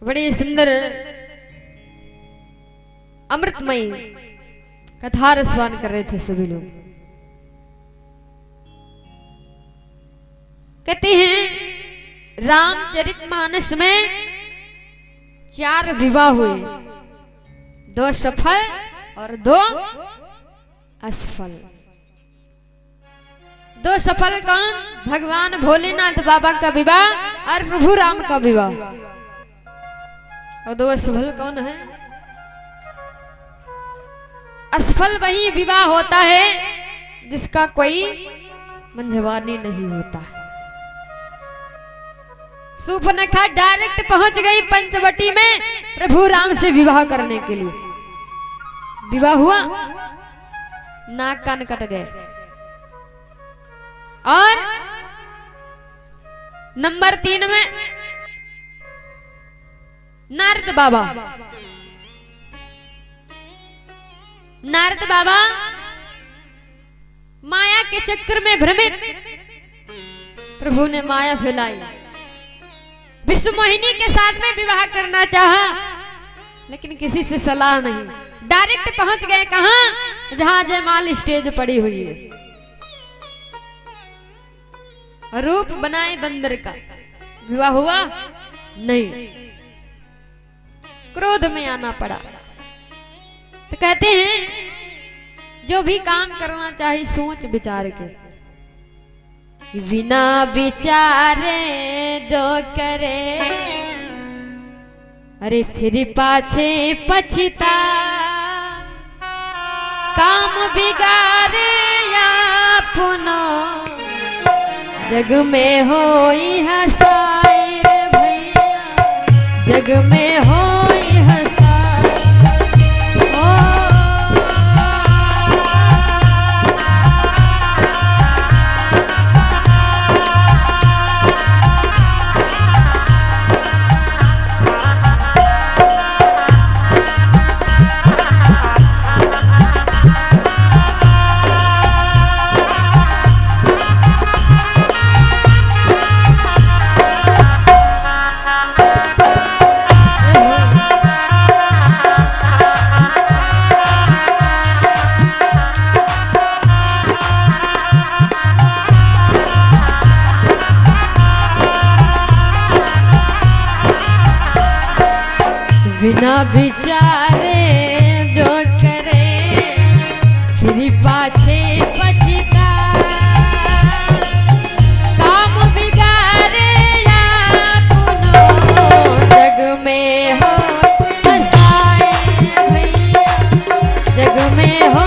बड़ी सुंदर अमृतमयी कथा रसवान कर रहे थे सभी लोग। कहते हैं रामचरितमानस में 4 विवाह हुए, 2 सफल और 2 असफल। 2 सफल कौन? भगवान भोलेनाथ बाबा का विवाह और प्रभु राम का विवाह। और 2 असफल कौन है? असफल वही विवाह होता है जिसका कोई मंझवानी नहीं होता। सूर्पनखा डायरेक्ट पहुंच गई पंचवटी में प्रभु राम से विवाह करने के लिए। विवाह हुआ, नाक कान कट गए। और नंबर 3 में नारद बाबा। नारद बाबा माया के चक्कर में भ्रमित, प्रभु ने माया फैलाई, विश्व मोहिनी के साथ में विवाह करना चाहा, लेकिन किसी से सलाह नहीं, डायरेक्ट पहुंच गए कहां? जहां जयमाल स्टेज पड़ी हुई है। रूप बनाए बंदर का, विवाह हुआ नहीं, क्रोध में आना पड़ा। तो कहते हैं जो भी काम करना चाहिए सोच विचार के, बिना विचारे जो करे अरे फिर पाछे पछता, काम बिगाड़े अपनो जग में होई हसाई रे भैया, जग में होई हसाई। बिना विचारे जो करे फिर पाछे पछता, काम बिगाड़े अपनो जग में हो हसाए भैया, जग में हो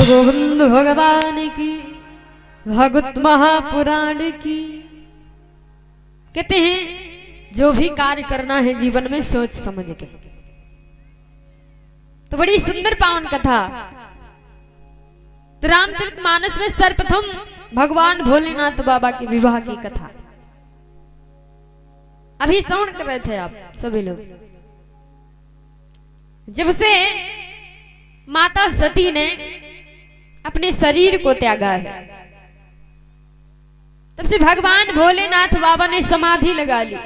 गोविंद भगवान की, भागवत महापुराण की। कहते हैं जो भी कार्य करना है जीवन में सोच समझ के। तो बड़ी सुंदर पावन कथा तो रामचरितमानस में सर्वप्रथम भगवान भोलेनाथ बाबा के विवाह की कथा अभी श्रवण कर रहे थे आप सभी लोग। जब से माता सती ने अपने शरीर को त्यागा है, तब से भगवान भोलेनाथ बाबा ने समाधि लगा ली।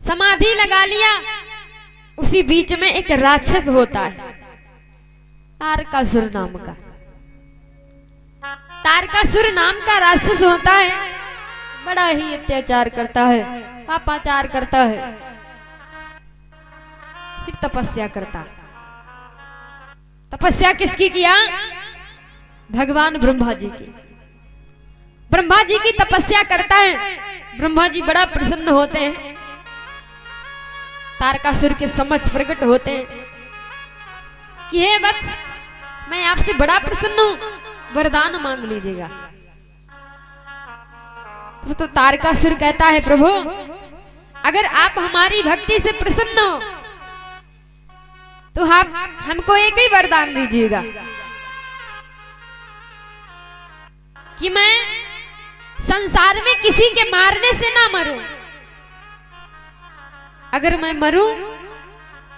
समाधि लगा लिया, उसी बीच में एक राक्षस होता है तारकासुर नाम का। तारकासुर नाम का राक्षस होता है, बड़ा ही अत्याचार करता है, पापाचार करता है, फिर तपस्या करता है। तपस्या किसकी किया? भगवान ब्रह्मा जी की। ब्रह्मा जी की तपस्या करता है, ब्रह्मा जी बड़ा प्रसन्न होते हैं। तारकासुर के समक्ष प्रकट होते हैं कि हे वत्स, मैं आपसे बड़ा प्रसन्न हूं, वरदान मांग लीजिएगा। तो तारकासुर कहता है, प्रभु अगर आप हमारी भक्ति से प्रसन्न हो तो आप हमको एक ही वरदान दीजिएगा कि मैं संसार में किसी के मारने से ना मरूं। अगर मैं मरूं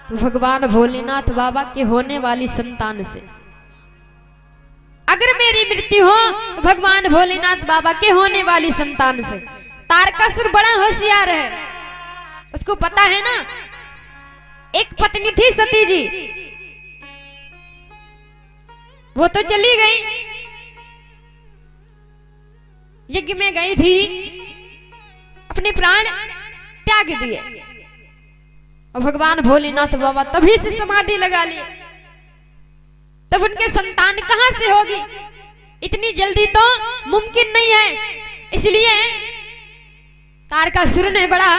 तो भगवान भोलेनाथ बाबा के होने वाली संतान से, अगर मेरी मृत्यु हो तो भगवान भोलेनाथ बाबा के होने वाली संतान से। तारकासुर बड़ा होशियार है, उसको पता है ना, एक पत्नी थी सती जी, वो तो चली गई, यज्ञ में गई थी, अपने प्राण त्याग दिए, और भगवान भोलेनाथ बाबा तभी से समाधि लगा लिए। तब उनके संतान कहां से होगी? इतनी जल्दी तो मुमकिन नहीं है। इसलिए तारकासुर ने बड़ा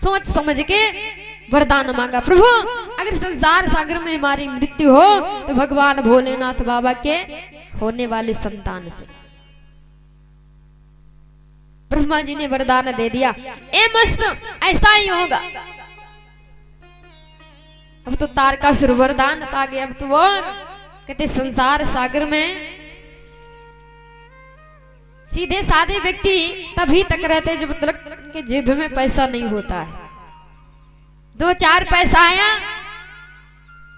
सोच समझ के वरदान मांगा, प्रभु अगर संसार सागर में हमारी मृत्यु हो तो भगवान भोलेनाथ बाबा के होने वाले संतान से। ब्रह्मा जी ने वरदान दे दिया, ए मस्त ऐसा ही होगा। अब तो तारकासुर वरदान पा गया। अब तो वो कहते संसार सागर में सीधे साधे व्यक्ति तभी तक रहते जब तक उनके जेब में पैसा नहीं होता है। 2-4 पैसा आया,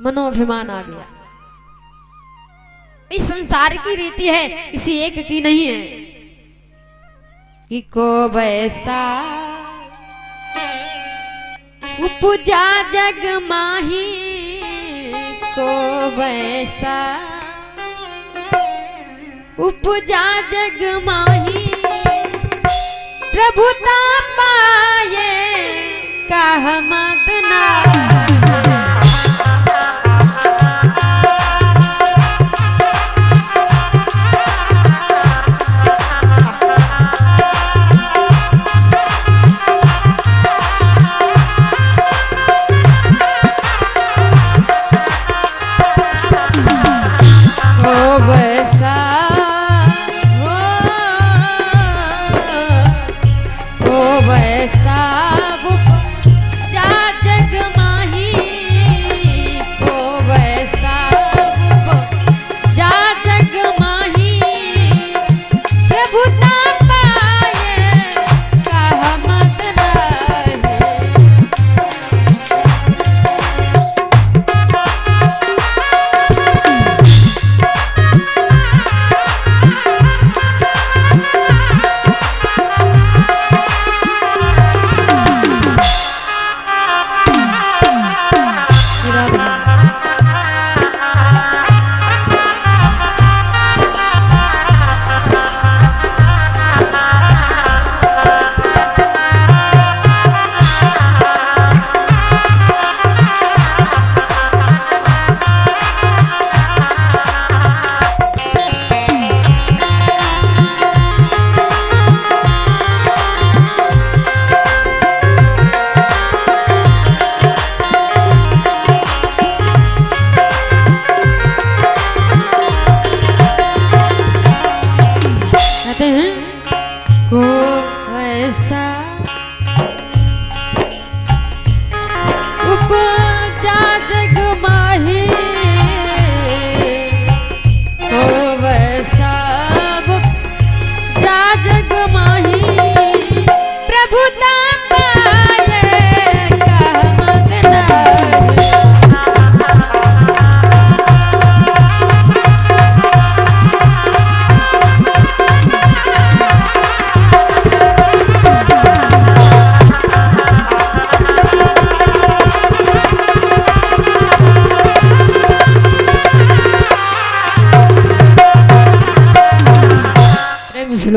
मनोअभिमान आ गया। इस संसार की रीति है, किसी एक की नहीं है कि को वैसा उपजा जग माही, को वैसा उपजा जग माही, प्रभुता पाए कहमत नाही।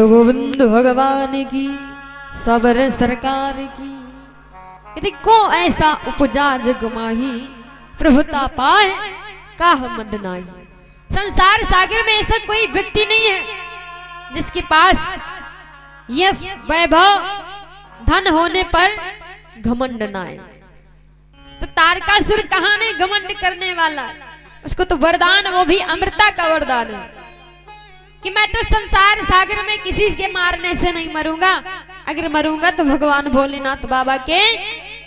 गोविंद भगवान की, सबर सरकार की। यदि को ऐसा उपजा जग माही, प्रभुता पाए काह मद नाही। संसार सागर में ऐसा कोई व्यक्ति नहीं है जिसके पास यश वैभव धन होने पर घमंड ना आए। तो तारकासुर कहाँ नहीं घमंड करने वाला, उसको तो वरदान, वो भी अमृता का वरदान है कि मैं तो संसार सागर में किसी के मारने से नहीं मरूंगा, अगर मरूंगा तो भगवान भोलेनाथ बाबा के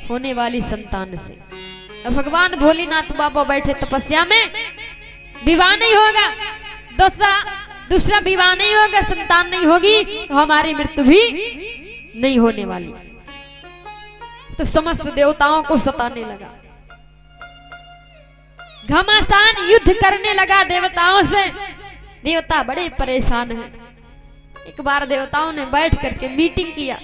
होने वाली संतान से। अब भगवान भोलेनाथ बाबा बैठे तपस्या में, विवाह नहीं होगा, दूसरा विवाह नहीं होगा, संतान नहीं होगी, तो हमारी मृत्यु भी नहीं होने वाली। तो समस्त देवताओं को सताने लगा, घमासान युद्ध करने लगा देवताओं से। देवता बड़े परेशान हैं। एक बार देवताओं ने बैठ करके मीटिंग किया,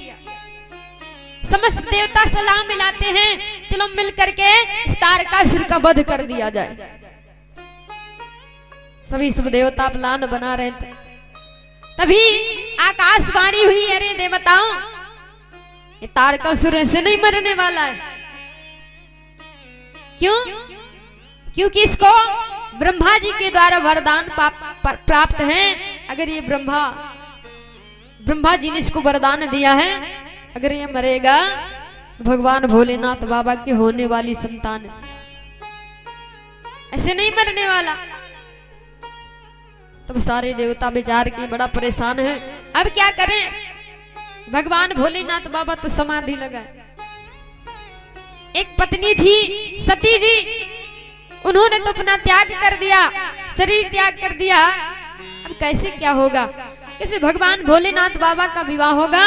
समस्त देवता सलाह मिलाते हैं, चलो मिल करके तारकासुर का वध कर दिया जाए। सभी सब देवता प्लान बना रहे थे, तभी आकाशवाणी हुई, अरे देवताओं, ये तारकासुर ऐसे नहीं मरने वाला है। क्यों? क्योंकि इसको ब्रह्मा जी के द्वारा वरदान प्राप्त है। अगर ये ब्रह्मा जी ने इसको वरदान दिया है, अगर ये मरेगा तो भगवान भोलेनाथ बाबा के होने वाली संतान ऐसे नहीं मरने वाला। तब सारे देवता विचार की बड़ा परेशान है, अब क्या करें। भगवान भोलेनाथ बाबा तो समाधि लगा। एक पत्नी थी सती जी, उन्होंने तो अपना त्याग कर दिया, शरीर त्याग कर दिया। अब कैसे क्या होगा, कैसे भगवान भोलेनाथ बाबा का विवाह होगा,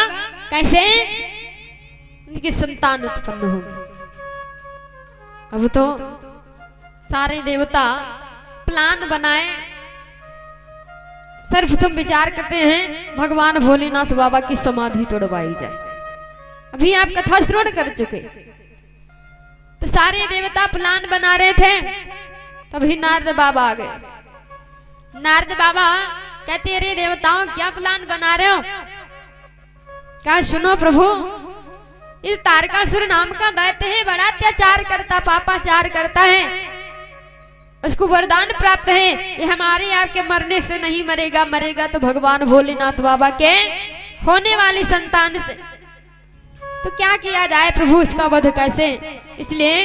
कैसे उनकी संतान उत्पन्न होगी। अब तो सारे देवता प्लान बनाए, सर्वप्रथम विचार करते हैं भगवान भोलेनाथ बाबा की समाधि तोड़वाई जाए। अभी आप कथा श्रवण कर चुके, तो सारे देवता प्लान बना रहे थे, तभी नारद बाबा आ गए। नारद बाबा कहते, अरे देवताओं क्या प्लान बना रहे हो? क्या सुनो प्रभु, इस तारकासुर नाम का दैत्य है, बड़ा अत्याचार करता, पापाचार करता है, उसको वरदान प्राप्त है, ये हमारे आपके मरने से नहीं मरेगा, मरेगा तो भगवान भोलेनाथ बाबा के होने वाली संतान से। तो क्या किया जाए प्रभु, इसका वध कैसे? इसलिए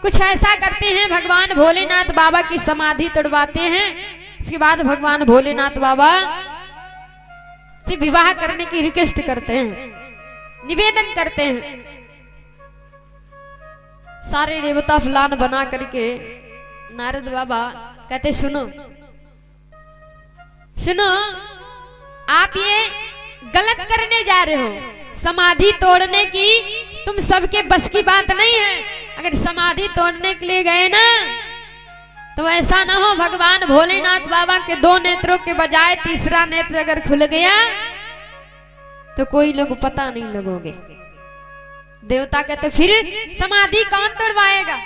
कुछ ऐसा करते हैं, भगवान भोलेनाथ बाबा की समाधि तोड़वाते हैं, इसके बाद भगवान भोलेनाथ बाबा से विवाह करने की रिक्वेस्ट करते हैं, निवेदन करते हैं। सारे देवता प्लान बना करके नारद बाबा कहते, सुनो सुनो, आप ये गलत करने जा रहे हो, समाधि तोड़ने की तुम सबके बस की बात नहीं है। अगर समाधि तोड़ने के लिए गए ना, तो ऐसा ना हो भगवान भोलेनाथ बाबा के 2 नेत्रों के बजाय तीसरा नेत्र अगर खुल गया तो कोई लोग पता नहीं लगोगे। देवता कहते, फिर समाधि कौन तोड़वाएगा?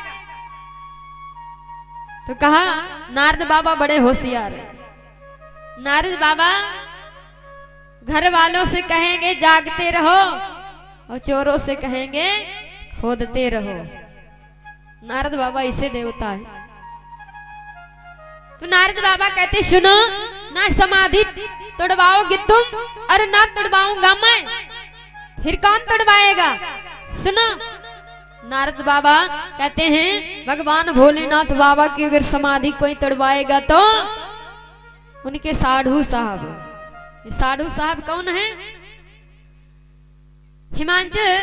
तो कहा नारद बाबा बड़े होशियार है। नारद बाबा घर वालों से कहेंगे जागते रहो, और चोरों से कहेंगे खोदते रहो। नारद बाबा इसे देवता है। तो नारद बाबा कहते, सुनो ना, समाधि तोड़वाओगे तुम और ना तोड़वाऊंगा मैं, फिर कौन तोड़वाएगा? सुनो, नारद बाबा कहते हैं भगवान भोलेनाथ बाबा की अगर समाधि कोई तोड़वाएगा तो उनके साधु साहब। साधु साहब कौन है? हिमांचल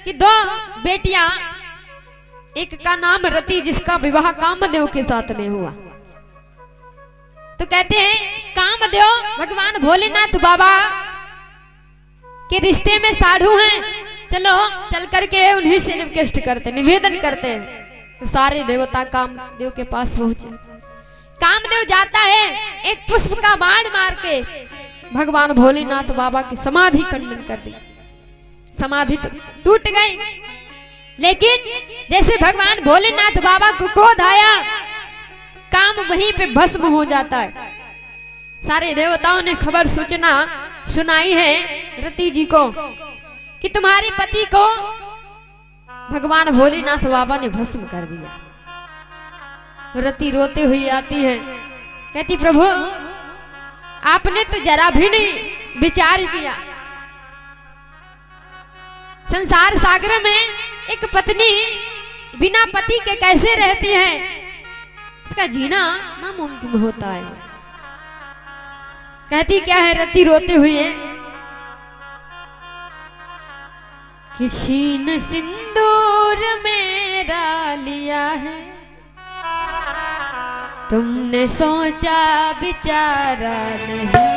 की 2 बेटियां, एक का नाम रति, जिसका विवाह कामदेव के साथ में हुआ। तो कहते हैं कामदेव भगवान भोलेनाथ बाबा के रिश्ते में साधु हैं, चलो चल करके उन्हीं से रिक्वेस्ट करते, निवेदन करते हैं। तो सारे देवता कामदेव के पास पहुंचे। कामदेव जाता है, एक पुष्प का बाण मार के भगवान भोलेनाथ बाबा की समाधि खंडन कर दी। समाधि टूट गई, लेकिन जैसे भगवान भोलेनाथ बाबा को क्रोध आया, काम वहीं पे भस्म हो जाता है। सारे देवताओं ने खबर सूचना सुनाई है रति जी को कि तुम्हारे पति को भगवान भोलेनाथ बाबा ने भस्म कर दिया। तो रति रोते हुए आती है, कहती प्रभु आपने तो जरा भी नहीं विचार किया। संसार सागर में एक पत्नी बिना पति के कैसे रहती है, इसका जीना नामुमकिन होता है। कहती क्या है रति रोते हुए कि छीन सिंदूर मेरा लिया है, तुमने सोचा बिचारा नहीं है।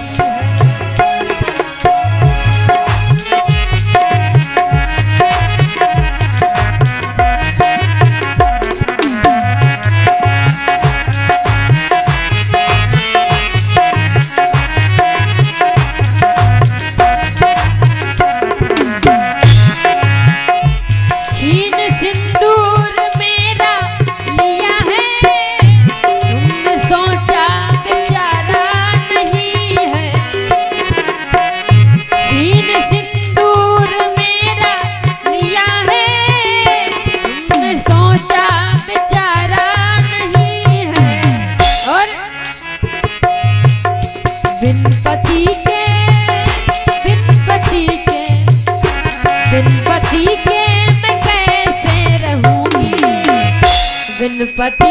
बिन पति